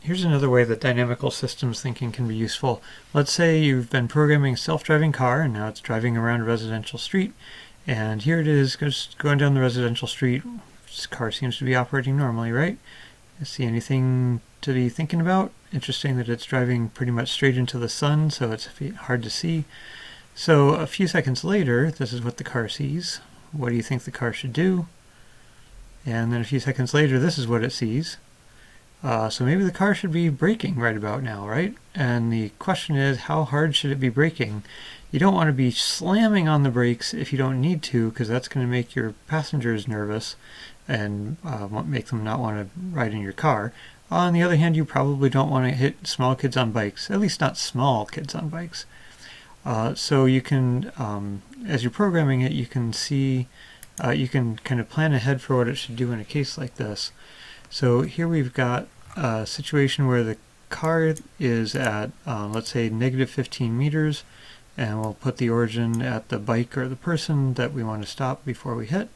Here's another way that dynamical systems thinking can be useful. Let's say you've been programming a self-driving car and now it's driving around a residential street, and here it is just going down the residential street. This car seems to be operating normally, right? See anything to be thinking about? Interesting that it's driving pretty much straight into the sun, so it's hard to see. So a few seconds later, this is what the car sees. What do you think the car should do? And then a few seconds later, this is what it sees. So maybe the car should be braking right about now, right? And the question is, how hard should it be braking? You don't want to be slamming on the brakes if you don't need to, because that's going to make your passengers nervous and make them not want to ride in your car. On the other hand, you probably don't want to hit small kids on bikes, at least not small kids on bikes. So you can, as you're programming it, you can see, you can kind of plan ahead for what it should do in a case like this. So here we've got a situation where the car is at, let's say, negative 15 meters, and we'll put the origin at the bike or the person that we want to stop before we hit.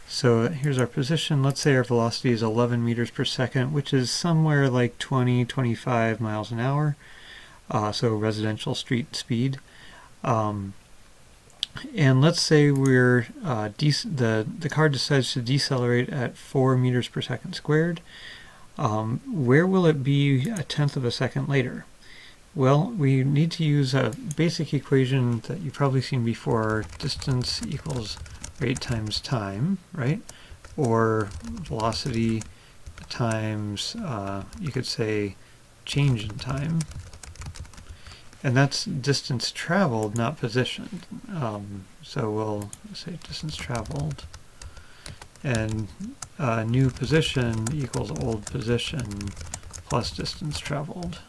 So here's our position. Let's say our velocity is 11 meters per second, which is somewhere like 20-25 miles an hour. So residential street speed. And let's say we're the car decides to decelerate at 4 meters per second squared. Where will it be a tenth of a second later? Well, we need to use a basic equation that you've probably seen before: distance equals rate times time, right? Or velocity times, you could say, change in time. And that's distance traveled, not position. So we'll say distance traveled, and new position equals old position plus distance traveled.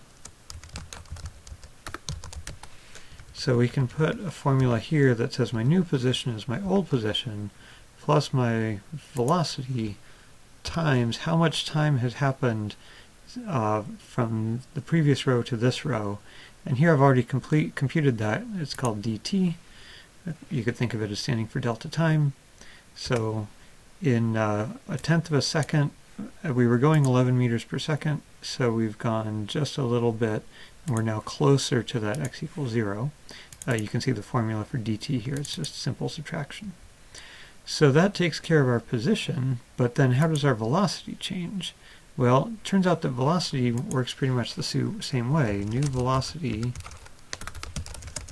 So we can put a formula here that says my new position is my old position plus my velocity times how much time has happened from the previous row to this row. And here I've already computed that. It's called dt. You could think of it as standing for delta time. So in a tenth of a second, we were going 11 meters per second, so we've gone just a little bit, and we're now closer to that x equals 0. You can see the formula for dt here. It's just simple subtraction. So that takes care of our position, but then how does our velocity change? Well, it turns out that velocity works pretty much the same way. New velocity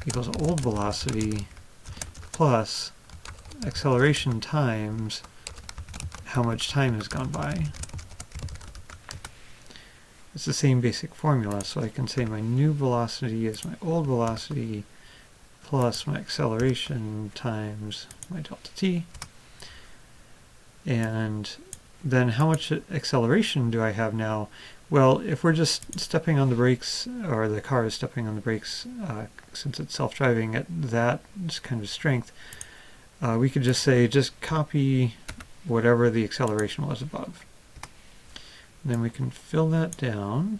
equals old velocity plus acceleration times how much time has gone by. It's the same basic formula, so I can say my new velocity is my old velocity plus my acceleration times my delta t. And then how much acceleration do I have now? Well, if we're just stepping on the brakes, or the car is stepping on the brakes, since it's self-driving at that kind of strength, we could just say, just copy whatever the acceleration was above. And then we can fill that down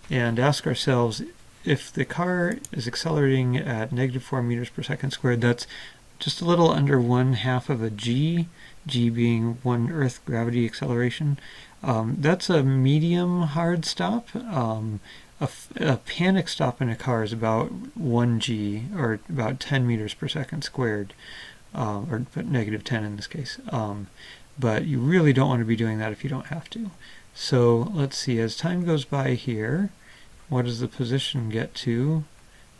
and ask ourselves, if the car is accelerating at negative 4 meters per second squared, that's just a little under 1/2 of a g, g being 1 Earth gravity acceleration. That's a medium hard stop. A panic stop in a car is about 1 g, or about 10 meters per second squared, or negative 10 in this case. But you really don't want to be doing that if you don't have to. So let's see, as time goes by here, what does the position get to?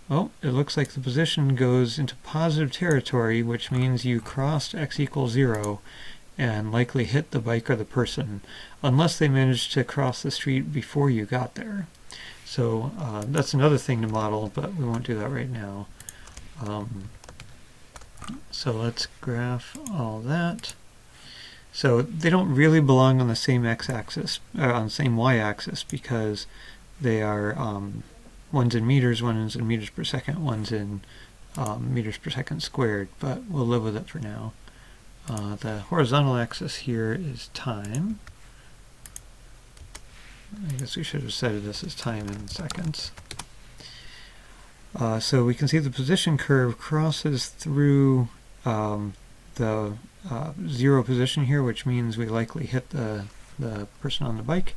Oh, it looks like the position goes into positive territory, which means you crossed x equals 0 and likely hit the bike or the person, unless they managed to cross the street before you got there. So that's another thing to model, but we won't do that right now. So let's graph all that. So they don't really belong on the same x-axis, on the same y-axis, because they are one's in meters, one's in meters per second, one's in meters per second squared, but we'll live with it for now. The horizontal axis here is time. I guess we should have said this as time in seconds. So we can see the position curve crosses through the 0 position here, which means we likely hit the person on the bike.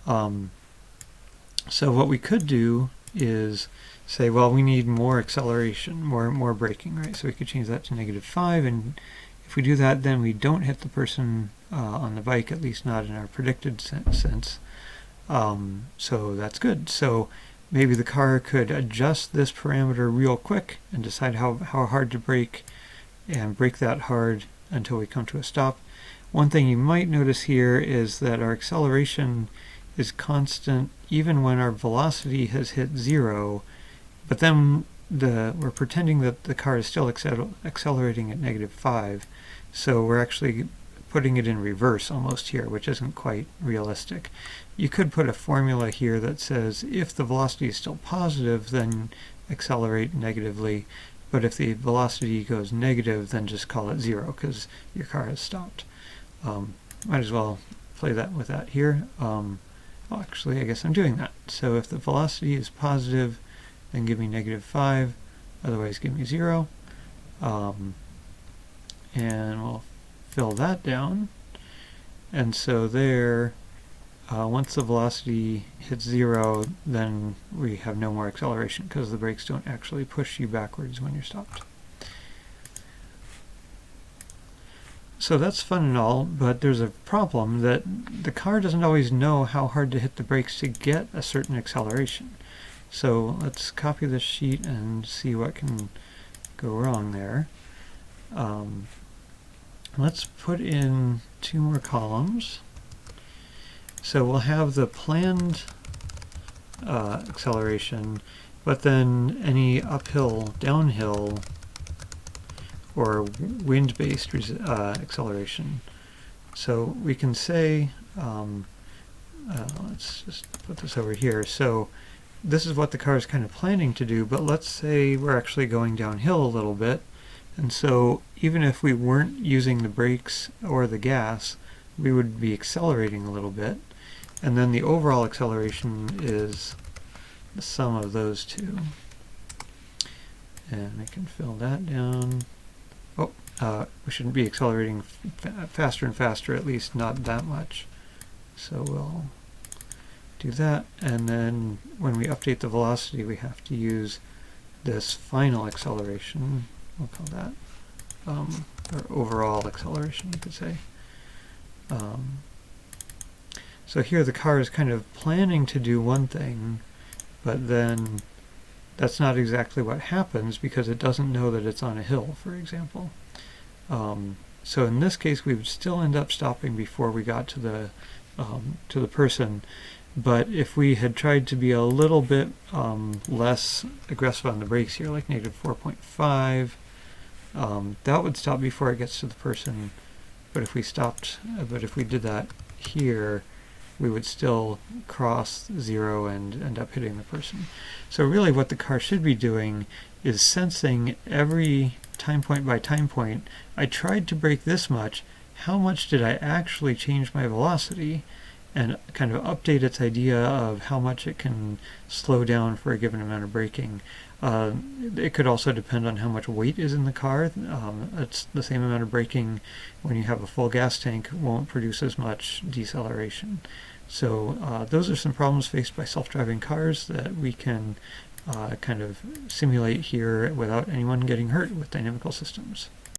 So what we could do is say, well, we need more acceleration, more braking, right? So we could change that to -5, and if we do that, then we don't hit the person on the bike, at least not in our predicted sense. So that's good. So maybe the car could adjust this parameter real quick and decide how hard to brake, and brake that hard until we come to a stop. One thing you might notice here is that our acceleration is constant even when our velocity has hit 0, but then we're pretending that the car is still accelerating at -5, so we're actually putting it in reverse almost here, which isn't quite realistic. You could put a formula here that says if the velocity is still positive, then accelerate negatively, but if the velocity goes negative, then just call it 0 because your car has stopped. Might as well play that with that here. Well, actually, I guess I'm doing that. So if the velocity is positive, then give me -5, otherwise give me 0. And we'll fill that down. And so there, once the velocity hits 0, then we have no more acceleration because the brakes don't actually push you backwards when you're stopped. So that's fun and all, but there's a problem that the car doesn't always know how hard to hit the brakes to get a certain acceleration. So let's copy this sheet and see what can go wrong there. Let's put in 2 more columns. So we'll have the planned acceleration, but then any uphill, downhill, or wind-based acceleration. So we can say, let's just put this over here. So this is what the car is kind of planning to do, but let's say we're actually going downhill a little bit. And so even if we weren't using the brakes or the gas, we would be accelerating a little bit. And then the overall acceleration is the sum of those two. And I can fill that down. We shouldn't be accelerating faster and faster, at least not that much. So we'll do that, and then when we update the velocity, we have to use this final acceleration. We'll call that, or overall acceleration, you could say. So here the car is kind of planning to do one thing, but then that's not exactly what happens because it doesn't know that it's on a hill, for example. So in this case, we would still end up stopping before we got to the person. But if we had tried to be a little bit less aggressive on the brakes here, like -4.5, that would stop before it gets to the person. But if we did that here, we would still cross 0 and end up hitting the person. So really what the car should be doing is sensing every time point by time point, I tried to brake this much, how much did I actually change my velocity? And kind of update its idea of how much it can slow down for a given amount of braking. It could also depend on how much weight is in the car. It's the same amount of braking when you have a full gas tank won't produce as much deceleration. So those are some problems faced by self-driving cars that we can kind of simulate here without anyone getting hurt with dynamical systems.